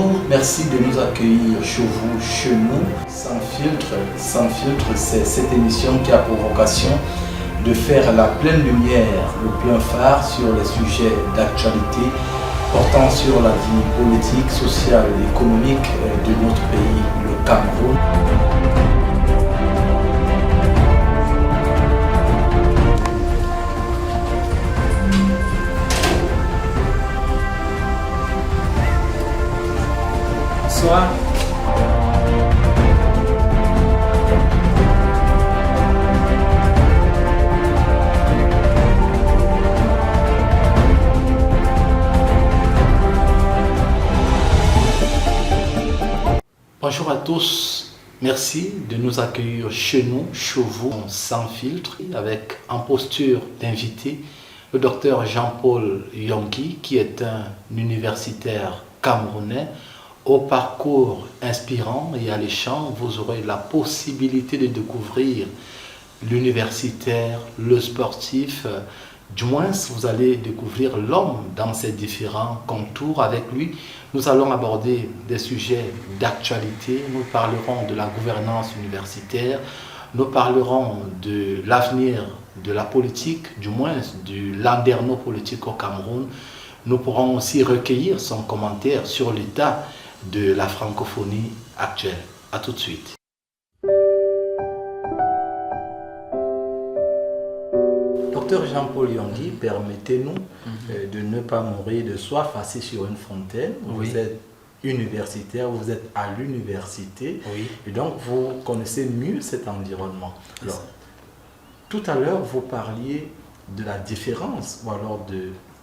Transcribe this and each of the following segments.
Bonjour, merci de nous accueillir chez vous, chez nous, Sans filtre. Sans filtre, c'est cette émission qui a pour vocation de faire la pleine lumière, le point phare sur les sujets d'actualité portant sur la vie politique, sociale et économique de notre pays, le Cameroun. Bonsoir. Bonjour à tous, merci de nous accueillir chez nous, chez vous, Sans filtre, avec en posture d'invité le docteur Jean-Paul Yongui, qui est un universitaire camerounais au parcours inspirant et alléchant. Vous aurez la possibilité de découvrir l'universitaire, le sportif, du moins vous allez découvrir l'homme dans ses différents contours. Avec lui, nous allons aborder des sujets d'actualité, nous parlerons de la gouvernance universitaire, nous parlerons de l'avenir de la politique, du moins du landerneau politique au Cameroun. Nous pourrons aussi recueillir son commentaire sur l'état de la francophonie actuelle. A tout de suite. Docteur Jean-Paul Yongui, permettez-nous de ne pas mourir de soif assis sur une fontaine. Oui. Vous êtes universitaire, vous êtes à l'université, Oui. et donc vous connaissez mieux cet environnement. Alors, tout à l'heure, vous parliez de la différence, ou alors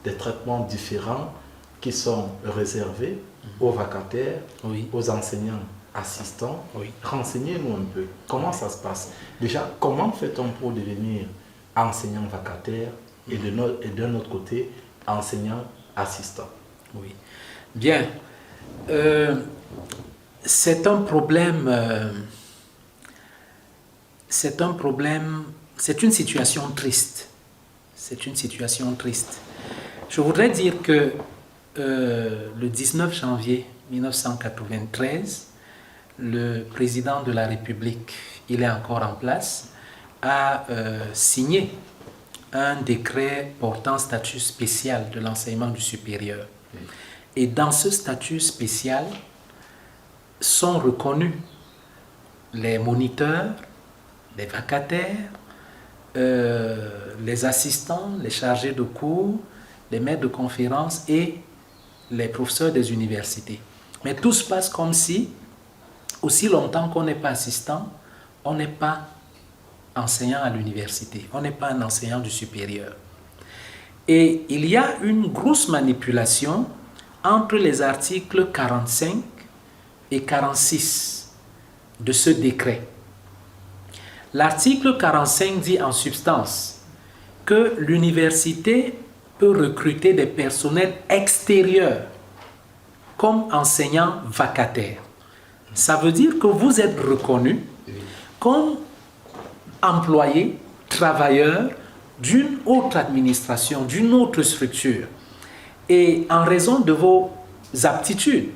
des traitements différents qui sont réservés aux vacataires, Oui. aux enseignants assistants. Oui. Renseignez-nous un peu, comment ça se passe? Déjà, comment fait-on pour devenir enseignant vacataire et d'un autre côté, enseignant assistant? Oui. Bien. C'est un problème, c'est une situation triste. C'est une situation triste. Je voudrais dire que le 19 janvier 1993, le président de la République, il est encore en place, a signé un décret portant statut spécial de l'enseignement du supérieur. Et dans ce statut spécial sont reconnus les moniteurs, les vacataires, les assistants, les chargés de cours, les maîtres de conférences et les professeurs des universités. Mais tout se passe comme si, aussi longtemps qu'on n'est pas assistant, on n'est pas enseignant à l'université, on n'est pas un enseignant du supérieur. Et il y a une grosse manipulation entre les articles 45 et 46 de ce décret. L'article 45 dit en substance que l'université peut recruter des personnels extérieurs comme enseignants vacataires. Ça veut dire que vous êtes reconnu comme employé, travailleur d'une autre administration, d'une autre structure. Et en raison de vos aptitudes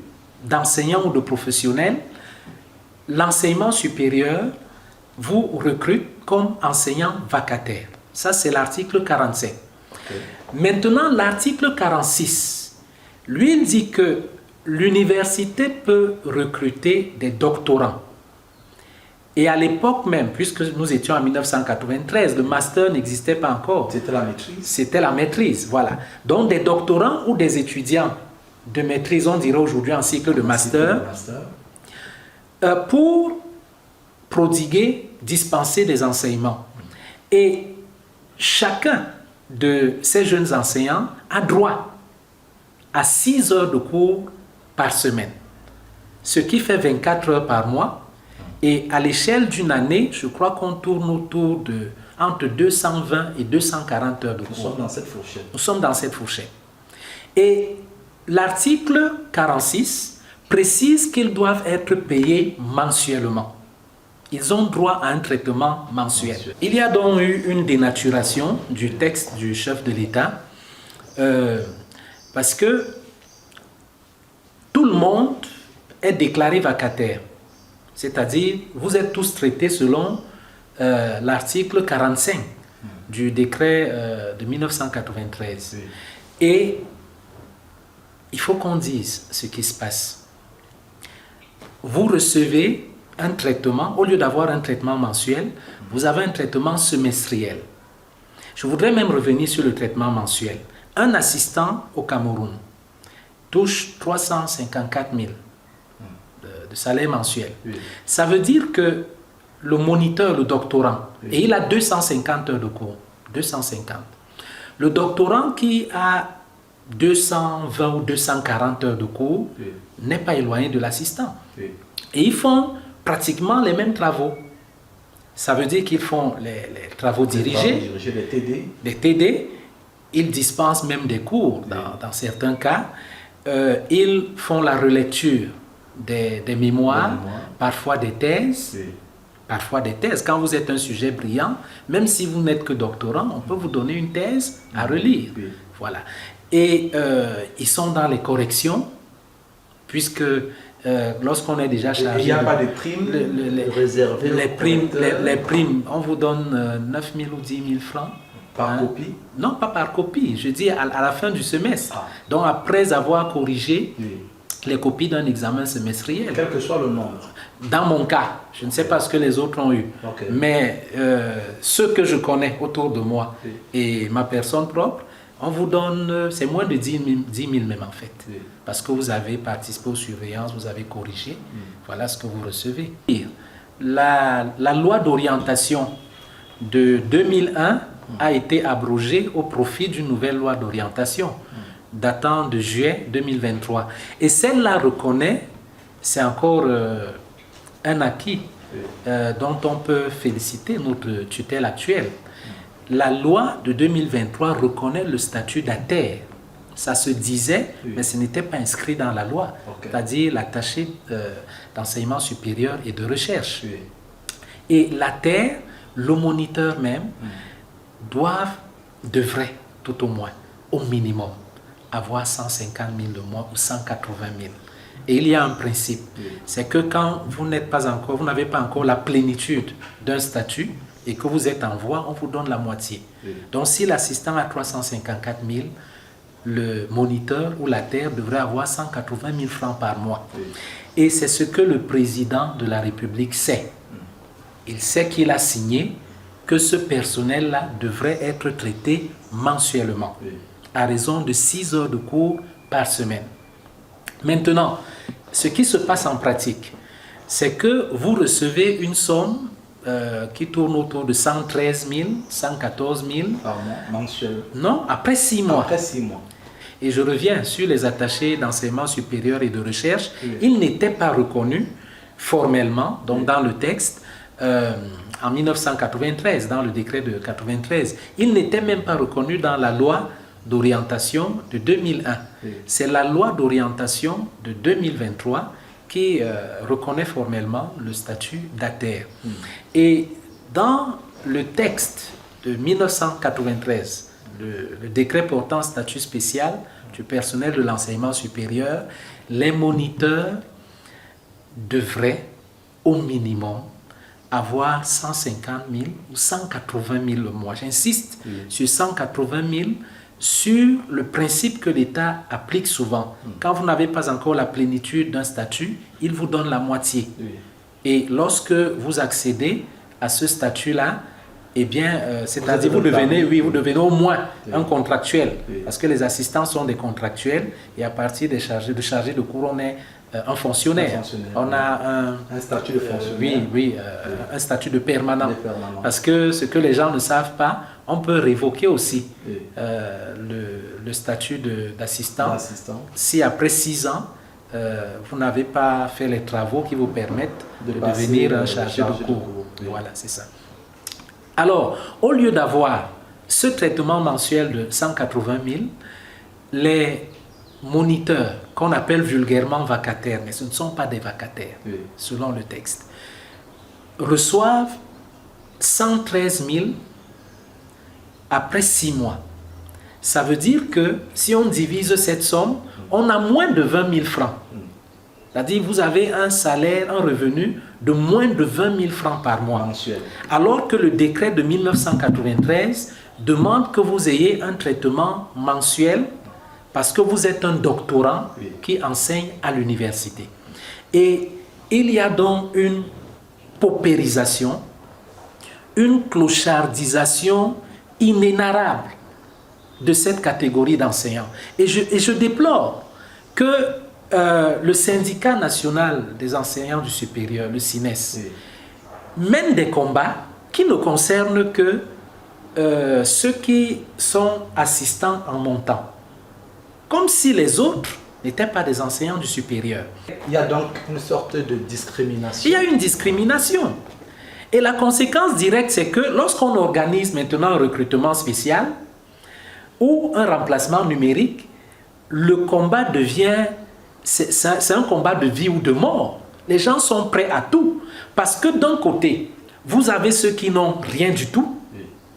d'enseignant ou de professionnel, l'enseignement supérieur vous recrute comme enseignant vacataire. Ça, c'est l'article 45. Okay. Maintenant, l'article 46, lui, il dit que l'université peut recruter des doctorants. Et à l'époque même, puisque nous étions en 1993, le master n'existait pas encore. C'était la maîtrise. C'était la maîtrise, voilà. Donc des doctorants ou des étudiants de maîtrise, on dirait aujourd'hui en cycle de master, pour prodiguer, dispenser des enseignements. Et chacun de ces jeunes enseignants a droit à 6 heures de cours par semaine, ce qui fait 24 heures par mois. Et à l'échelle d'une année, je crois qu'on tourne autour de entre 220 et 240 heures de cours. Nous sommes dans cette fourchette. Nous sommes dans cette fourchette. Et l'article 46 précise qu'ils doivent être payés mensuellement. Ils ont droit à un traitement mensuel. Il y a donc eu une dénaturation du texte du chef de l'État parce que tout le monde est déclaré vacataire. C'est-à-dire, vous êtes tous traités selon l'article 45 du décret de 1993. Oui. Et il faut qu'on dise ce qui se passe. Vous recevez un traitement, au lieu d'avoir un traitement mensuel, vous avez un traitement semestriel. Je voudrais même revenir sur le traitement mensuel. Un assistant au Cameroun touche 354 000 de salaire mensuel. Oui. Ça veut dire que le moniteur, le doctorant, Oui. et il a 250 heures de cours, 250. Le doctorant qui a 220 ou 240 heures de cours Oui. n'est pas éloigné de l'assistant. Oui. Et ils font pratiquement les mêmes travaux. Ça veut dire qu'ils font les travaux dirigés, Les TD. des TD, ils dispensent même des cours dans certains cas. Ils font la relecture des mémoires, parfois des thèses. Oui. Parfois des thèses. Quand vous êtes un sujet brillant, même si vous n'êtes que doctorant, on peut vous donner une thèse à relire. Oui. Voilà. Et ils sont dans les corrections, puisque lorsqu'on est déjà chargé... Il n'y a pas de primes réservées les primes, on vous donne 9 000 ou 10 000 francs. par copie. Non, pas par copie. Je dis à la fin du semestre. Ah. Donc après avoir corrigé Oui. les copies d'un examen semestriel. Quel que soit le nombre. Dans mon cas, je ne sais pas ce que les autres ont eu, Ok. mais ceux que je connais autour de moi Oui. et ma personne propre, on vous donne, c'est moins de 10 000 même en fait, Oui. parce que vous avez participé aux surveillances, vous avez corrigé, voilà ce que vous recevez. La loi d'orientation de 2001 a été abrogée au profit d'une nouvelle loi d'orientation datant de juillet 2023. Et celle-là reconnaît, c'est encore un acquis dont on peut féliciter notre tutelle actuelle. La loi de 2023 reconnaît le statut d'ATER. Ça se disait, mais ce n'était pas inscrit dans la loi, c'est-à-dire l'attaché d'enseignement supérieur et de recherche. Oui. Et l'ATER, le moniteur même, devrait tout au moins, au minimum, avoir 150 000 le mois ou 180 000. Et il y a un principe, c'est que quand vous n'avez pas encore la plénitude d'un statut et que vous êtes en voie, on vous donne la moitié. Oui. Donc si l'assistant a 354 000, le moniteur ou la terre devrait avoir 180 000 francs par mois. Oui. Et c'est ce que le président de la République sait. Il sait qu'il a signé que ce personnel-là devrait être traité mensuellement, Oui. à raison de 6 heures de cours par semaine. Maintenant, ce qui se passe en pratique, c'est que vous recevez une somme qui tourne autour de 113 000, 114 000. Par mois, mensuel. Non, après 6 mois. Après 6 mois. Et je reviens sur les attachés d'enseignement supérieur et de recherche. Oui. Ils n'étaient pas reconnus formellement, donc dans le texte, en 1993, dans le décret de 93. Ils n'étaient même pas reconnus dans la loi d'orientation de 2001. Oui. C'est la loi d'orientation de 2023 qui reconnaît formellement le statut d'ATER. Et dans le texte de 1993, le décret portant statut spécial du personnel de l'enseignement supérieur, les moniteurs devraient au minimum avoir 150 000 ou 180 000 le mois. J'insiste sur 180 000 sur le principe que l'État applique souvent. Quand vous n'avez pas encore la plénitude d'un statut, il vous donne la moitié. Oui. Et lorsque vous accédez à ce statut-là, eh bien, c'est-à-dire êtes vous devenez au moins Oui. un contractuel. Oui. Parce que les assistants sont des contractuels et à partir des chargés de cours, on est un fonctionnaire. Un fonctionnaire, On a un statut de fonctionnaire. un statut de permanent. De permanent. Parce que ce que les gens ne savent pas, on peut révoquer aussi Oui. le statut d'assistant. L'assistant. Si après 6 ans, vous n'avez pas fait les travaux qui vous permettent de passer devenir un chargé de cours. Oui. Voilà, c'est ça. Alors, au lieu d'avoir ce traitement mensuel de 180 000, les moniteurs, qu'on appelle vulgairement vacataires, mais ce ne sont pas des vacataires, Oui. selon le texte, reçoivent 113 000 après 6 mois. Ça veut dire que si on divise cette somme, on a moins de 20 000 francs C'est-à-dire vous avez un salaire, un revenu de moins de 20 000 francs par mois. Mensuel. Alors que le décret de 1993 demande que vous ayez un traitement mensuel parce que vous êtes un doctorant qui enseigne à l'université. Et il y a donc une paupérisation, une clochardisation inénarrable de cette catégorie d'enseignants. Et je déplore que le syndicat national des enseignants du supérieur, le SINES, mène des combats qui ne concernent que ceux qui sont assistants en montant. Comme si les autres n'étaient pas des enseignants du supérieur. Il y a donc une sorte de discrimination. Il y a une discrimination. Et la conséquence directe, c'est que lorsqu'on organise maintenant un recrutement spécial ou un remplacement numérique, le combat devient, c'est un combat de vie ou de mort. Les gens sont prêts à tout. Parce que d'un côté, vous avez ceux qui n'ont rien du tout,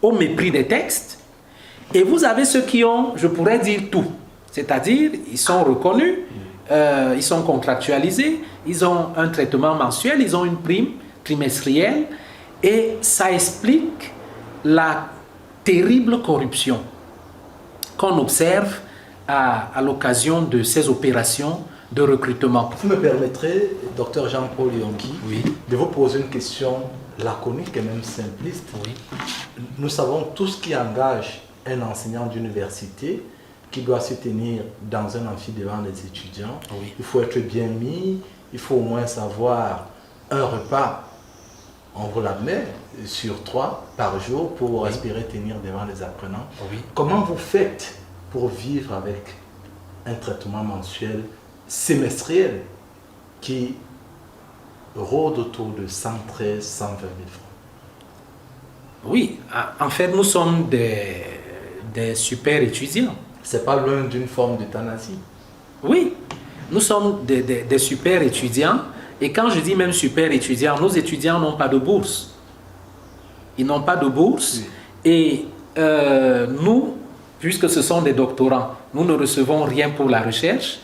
au mépris des textes, et vous avez ceux qui ont, je pourrais dire, tout. C'est-à-dire, ils sont reconnus, ils sont contractualisés, ils ont un traitement mensuel, ils ont une prime trimestrielle, et ça explique la terrible corruption qu'on observe à l'occasion de ces opérations de recrutement. Vous me permettrez, docteur Jean-Paul Yongui, de vous poser une question laconique et même simpliste. Nous savons tout ce qui engage un enseignant d'université qui doit se tenir dans un amphi devant les étudiants. Il faut être bien mis, il faut au moins savoir un repas, on vous l'admet, sur 3 par jour pour espérer tenir devant les apprenants. Comment vous faites pour vivre avec un traitement mensuel semestriel qui rôde autour de 113, 120 000 francs? Oui, en fait, nous sommes des super étudiants. C'est pas loin d'une forme d'euthanasie. Oui, nous sommes des super étudiants. Et quand je dis même super étudiants, nos étudiants n'ont pas de bourse. Ils n'ont pas de bourse. Et nous, puisque ce sont des doctorants, nous ne recevons rien pour la recherche.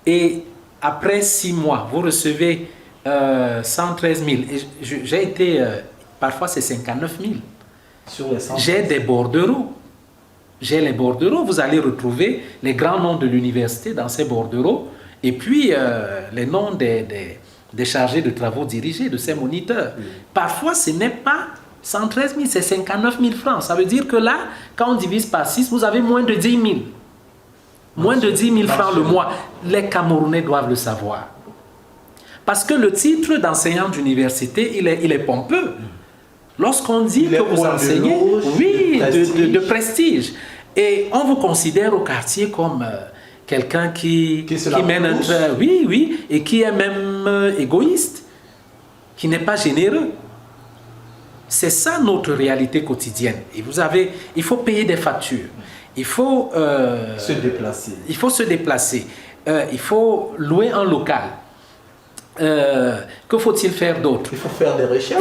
Et après 6 mois, vous recevez 113 000. J'ai été, parfois c'est 59 000. Sur les 100 J'ai des bordereaux. J'ai les bordereaux. Vous allez retrouver les grands noms de l'université dans ces bordereaux. Et puis les noms des chargés de travaux dirigés, de ces moniteurs. Parfois, ce n'est pas 113 000, c'est 59 000 francs. Ça veut dire que là, quand on divise par 6, vous avez moins de 10 000. Moins de 10 000 francs le mois. Les Camerounais doivent le savoir. Parce que le titre d'enseignant d'université, il est pompeux. Lorsqu'on dit que vous enseignez, de prestige. Et on vous considère au quartier comme quelqu'un qui mène un train, et qui est même égoïste, qui n'est pas généreux. C'est ça notre réalité quotidienne. Et il faut payer des factures. Il faut se déplacer. Il faut se déplacer. Il faut louer un local. Que faut-il faire d'autre? Il faut faire des recherches.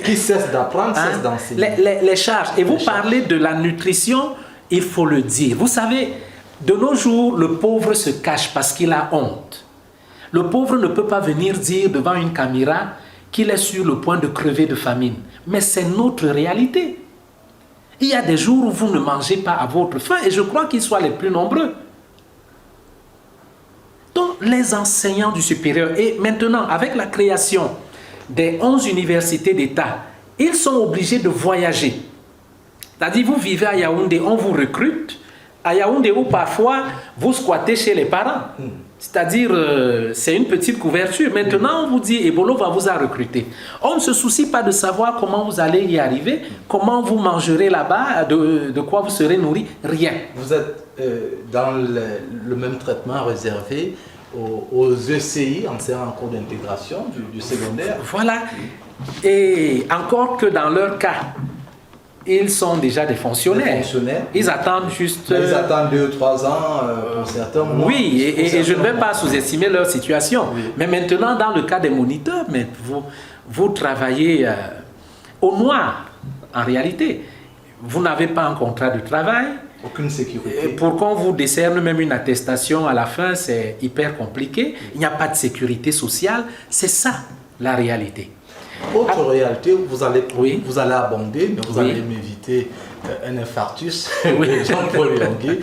Qui cesse d'apprendre, cesse d'enseigner. Les charges. Et vous parlez de la nutrition, il faut le dire. Vous savez, de nos jours, le pauvre se cache parce qu'il a honte. Le pauvre ne peut pas venir dire devant une caméra qu'il est sur le point de crever de famine. Mais c'est notre réalité. Il y a des jours où vous ne mangez pas à votre faim et je crois qu'ils soient les plus nombreux. Donc, les enseignants du supérieur, et maintenant, avec la création des 11 universités d'État, ils sont obligés de voyager. C'est-à-dire, vous vivez à Yaoundé, on vous recrute. À Yaoundé, où parfois, vous squattez chez les parents. C'est-à-dire, c'est une petite couverture. Maintenant, on vous dit, Ebolo va vous recruter. On ne se soucie pas de savoir comment vous allez y arriver, comment vous mangerez là-bas, de quoi vous serez nourri, rien. Vous êtes dans le même traitement réservé aux ECI, enseignants en cours d'intégration du secondaire. Voilà. Et encore que dans leur cas, ils sont déjà des fonctionnaires. Ils attendent juste... Ils attendent 2 ou 3 ans pour certains mois. Oui, et je ne vais pas sous-estimer leur situation. Mais maintenant, dans le cas des moniteurs, mais vous travaillez au noir, en réalité. Vous n'avez pas un contrat de travail, Aucune sécurité. Et pour qu'on vous décerne même une attestation à la fin, c'est hyper compliqué. Il n'y a pas de sécurité sociale. C'est ça la réalité. Autre réalité, vous allez abonder, mais vous Oui. allez m'éviter un infarctus Oui. de Jean-Paul Yangui.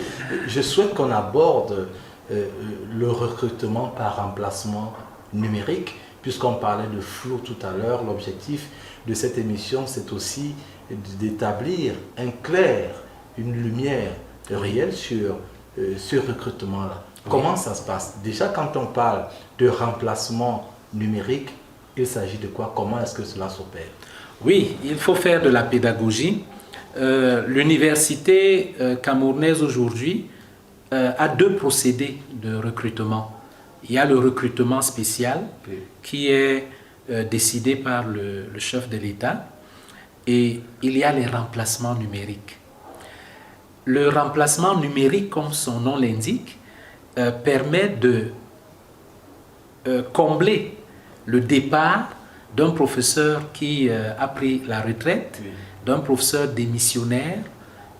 Je souhaite qu'on aborde le recrutement par remplacement numérique, puisqu'on parlait de flou tout à l'heure. L'objectif de cette émission, c'est aussi d'établir un clair, une lumière réelle sur ce recrutement-là. Oui. Comment ça se passe? Déjà, quand on parle de remplacement numérique, il s'agit de quoi? Comment est-ce que cela s'opère? Oui, il faut faire de la pédagogie. L'université camerounaise aujourd'hui a deux procédés de recrutement. Il y a le recrutement spécial Oui. qui est décidé par le chef de l'État et il y a les remplacements numériques. Le remplacement numérique, comme son nom l'indique, permet de combler le départ d'un professeur qui a pris la retraite, Oui. d'un professeur démissionnaire,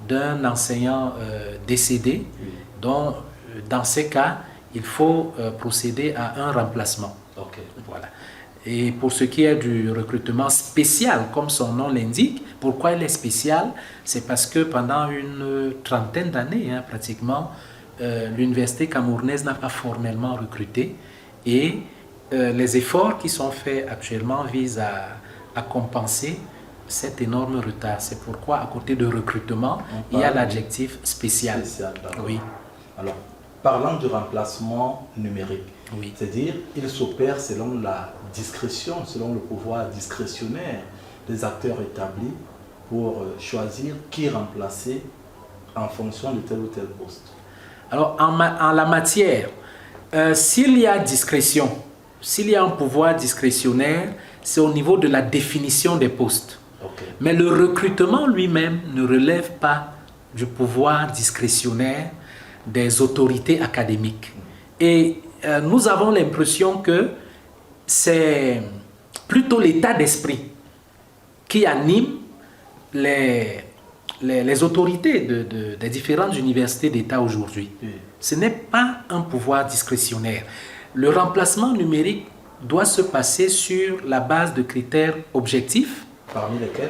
d'un enseignant décédé. Oui. Donc, dans ces cas, il faut procéder à un remplacement. Ok. Voilà. Et pour ce qui est du recrutement spécial, comme son nom l'indique, pourquoi il est spécial? C'est parce que pendant une trentaine d'années, pratiquement, l'université camerounaise n'a pas formellement recruté et les efforts qui sont faits actuellement visent à compenser cet énorme retard. C'est pourquoi, à côté de recrutement, il y a l'adjectif spécial. D'accord. Oui. Alors, parlant du remplacement numérique, Oui. c'est-à-dire il s'opère selon la discrétion, selon le pouvoir discrétionnaire des acteurs établis pour choisir qui remplacer en fonction de tel ou tel poste. Alors, en la matière, s'il y a discrétion, s'il y a un pouvoir discrétionnaire, c'est au niveau de la définition des postes. Ok. Mais le recrutement lui-même ne relève pas du pouvoir discrétionnaire des autorités académiques. Et nous avons l'impression que c'est plutôt l'état d'esprit qui anime les autorités des différentes universités d'État aujourd'hui. Oui. Ce n'est pas un pouvoir discrétionnaire. Le remplacement numérique doit se passer sur la base de critères objectifs. Parmi lesquels?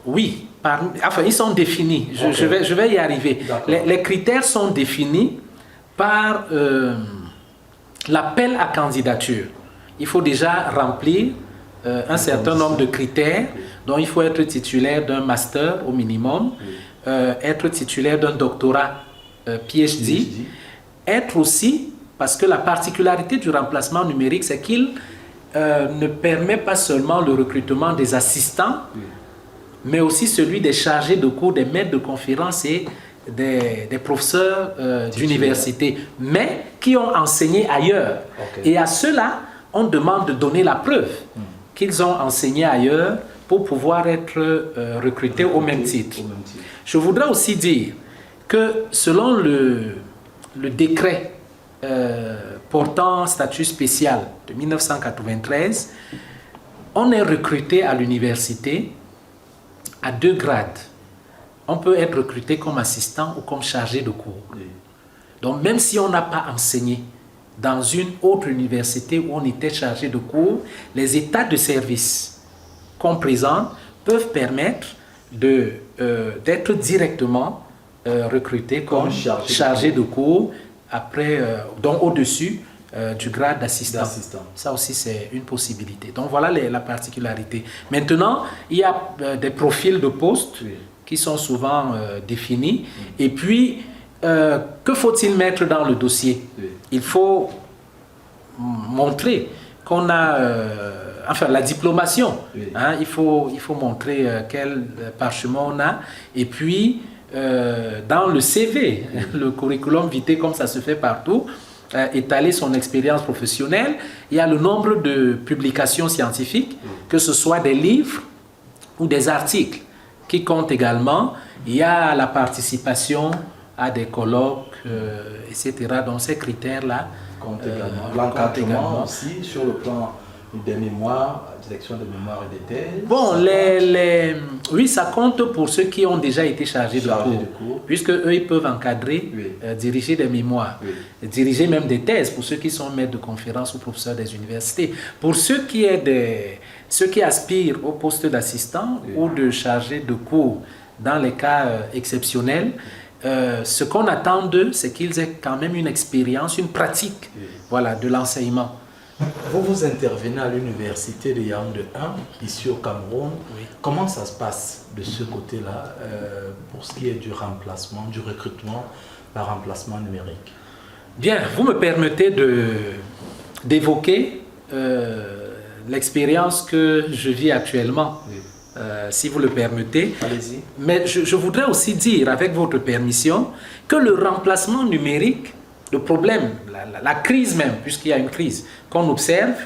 Oui, enfin, ils sont définis. Je vais y arriver. Les critères sont définis par l'appel à candidature. Il faut déjà remplir un certain nombre de critères. Donc, il faut être titulaire d'un master au minimum, être titulaire d'un doctorat PhD, être aussi, parce que la particularité du remplacement numérique, c'est qu'il ne permet pas seulement le recrutement des assistants, mais aussi celui des chargés de cours, des maîtres de conférences et des professeurs d'université, mais qui ont enseigné ailleurs. Okay. Et à ceux-là, on demande de donner la preuve qu'ils ont enseigné ailleurs pour pouvoir être recrutés au même titre. Je voudrais aussi dire que selon le décret portant statut spécial de 1993, on est recruté à l'université à 2 grades. On peut être recruté comme assistant ou comme chargé de cours. Oui. Donc même si on n'a pas enseigné dans une autre université où on était chargé de cours, les états de service qu'on présente peuvent permettre d'être directement recruté comme chargé de cours, après, donc au-dessus du grade d'assistant. Ça aussi, c'est une possibilité. Donc voilà la particularité. Maintenant, il y a des profils de postes qui sont souvent définis. Et puis, que faut-il mettre dans le dossier? Il faut montrer qu'on a, enfin la diplomation, il faut montrer quel parchemin on a. Et puis, dans le CV, le curriculum vitae comme ça se fait partout, étaler son expérience professionnelle. Il y a le nombre de publications scientifiques, que ce soit des livres ou des articles qui comptent également. Il y a la participation à des colloques, etc. Donc ces critères-là comptent également. L'encadrement aussi sur le plan des mémoires, direction des mémoires et des thèses? Bon, oui, ça compte pour ceux qui ont déjà été chargés de cours, puisque eux, ils peuvent encadrer, diriger des mémoires, diriger même des thèses pour ceux qui sont maîtres de conférences ou professeurs des universités. Pour ceux qui aspirent au poste d'assistant ou de chargé de cours, dans les cas exceptionnels, ce qu'on attend d'eux, c'est qu'ils aient quand même une expérience, une pratique, voilà, de l'enseignement. Vous intervenez à l'université de Yaoundé 1, ici au Cameroun. Comment ça se passe de ce côté-là pour ce qui est du remplacement, du recrutement par remplacement numérique? Bien, vous me permettez d'évoquer l'expérience que je vis actuellement, si vous le permettez. Allez-y. Mais je voudrais aussi dire, avec votre permission, que le remplacement numérique, le problème, la crise même, puisqu'il y a une crise qu'on observe,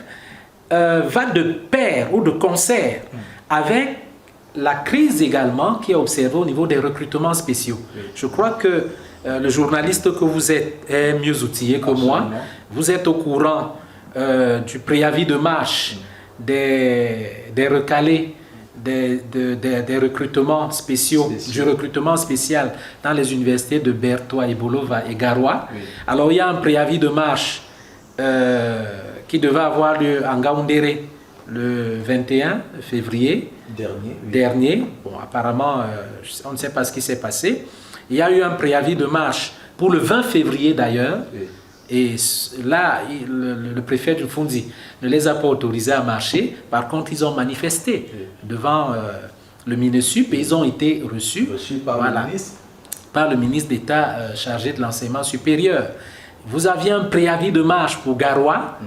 va de pair ou de concert avec la crise également qui est observée au niveau des recrutements spéciaux. Je crois que le journaliste que vous êtes est mieux outillé que moi. Vous êtes au courant du préavis de marche, des recalés, des recrutements spéciaux, du recrutement spécial dans les universités de Bertoua, Bolova et Garoua. Alors il y a un préavis de marche qui devait avoir lieu en Gaoundéré le 21 février dernier. Bon, apparemment, on ne sait pas ce qui s'est passé. Il y a eu un préavis de marche pour le 20 février d'ailleurs. Et là, le préfet du Fundi ne les a pas autorisés à marcher. Par contre, ils ont manifesté devant le MINESUP et ils ont été reçus par le ministre d'État chargé de l'enseignement supérieur. Vous aviez un préavis de marche pour Garoua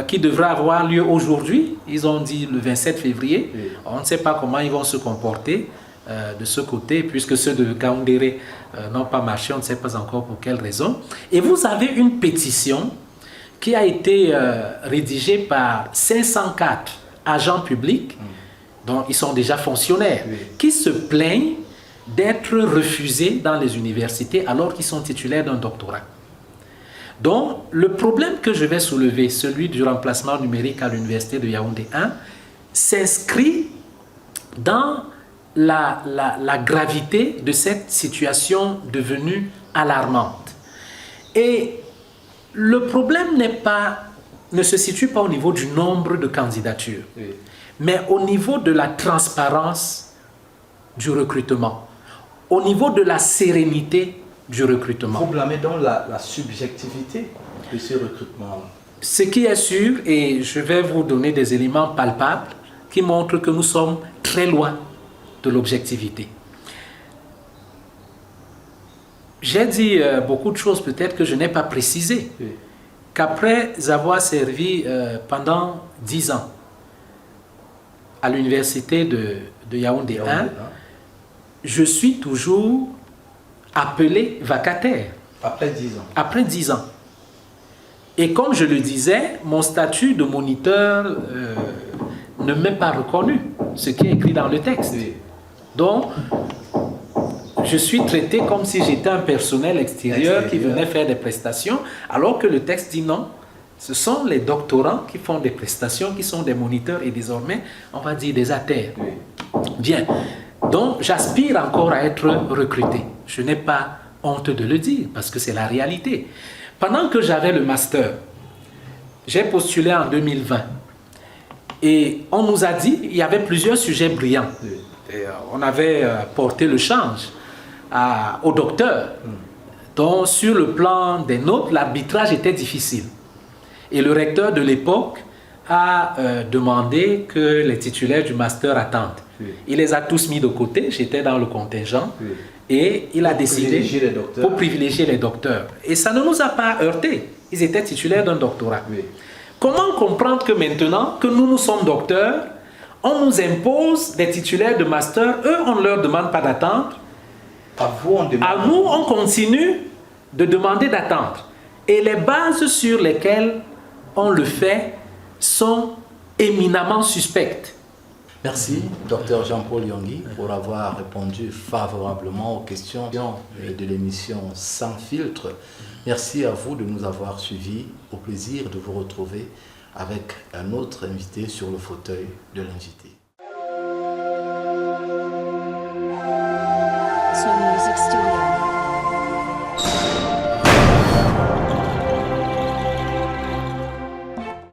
qui devrait avoir lieu aujourd'hui. Ils ont dit le 27 février. On ne sait pas comment ils vont se comporter de ce côté, puisque ceux de Gaoundéré n'ont pas marché, on ne sait pas encore pour quelle raison. Et vous avez une pétition qui a été rédigée par 504 agents publics, dont ils sont déjà fonctionnaires, qui se plaignent d'être refusés dans les universités alors qu'ils sont titulaires d'un doctorat. Donc, le problème que je vais soulever, celui du remplacement numérique à l'université de Yaoundé 1, s'inscrit dans la gravité de cette situation devenue alarmante. Et le problème ne se situe pas au niveau du nombre de candidatures, mais au niveau de la transparence du recrutement, au niveau de la sérénité du recrutement. Vous blâmez donc la subjectivité de ce recrutement. Ce qui est sûr, et je vais vous donner des éléments palpables qui montrent que nous sommes très loin de l'objectivité. J'ai dit beaucoup de choses peut-être que je n'ai pas précisées. Qu'après avoir servi pendant 10 ans à l'université de Yaoundé 1, je suis toujours appelé vacataire. Après 10 ans. Après 10 ans. Et comme je le disais, mon statut de moniteur ne m'est pas reconnu, ce qui est écrit dans le texte. Donc, je suis traité comme si j'étais un personnel extérieur qui venait faire des prestations, alors que le texte dit non. Ce sont les doctorants qui font des prestations, qui sont des moniteurs et désormais, on va dire des ATER. Bien. Donc, j'aspire encore à être recruté. Je n'ai pas honte de le dire parce que c'est la réalité. Pendant que j'avais le master, j'ai postulé en 2020 et on nous a dit qu'il y avait plusieurs sujets brillants. Et on avait porté le change au docteur. Donc, sur le plan des notes, l'arbitrage était difficile. Et le recteur de l'époque a demandé que les titulaires du master attendent. Il les a tous mis de côté, j'étais dans le contingent, et il a décidé pour privilégier les docteurs. Et ça ne nous a pas heurté, ils étaient titulaires d'un doctorat. Comment comprendre que maintenant que nous sommes docteurs, on nous impose des titulaires de master, eux on ne leur demande pas d'attendre, à nous on continue de demander d'attendre. Et les bases sur lesquelles on le fait sont éminemment suspectes. Merci, Dr Jean-Paul Yongui, pour avoir répondu favorablement aux questions de l'émission Sans filtre. Merci à vous de nous avoir suivis. Au plaisir de vous retrouver avec un autre invité sur le fauteuil de l'invité.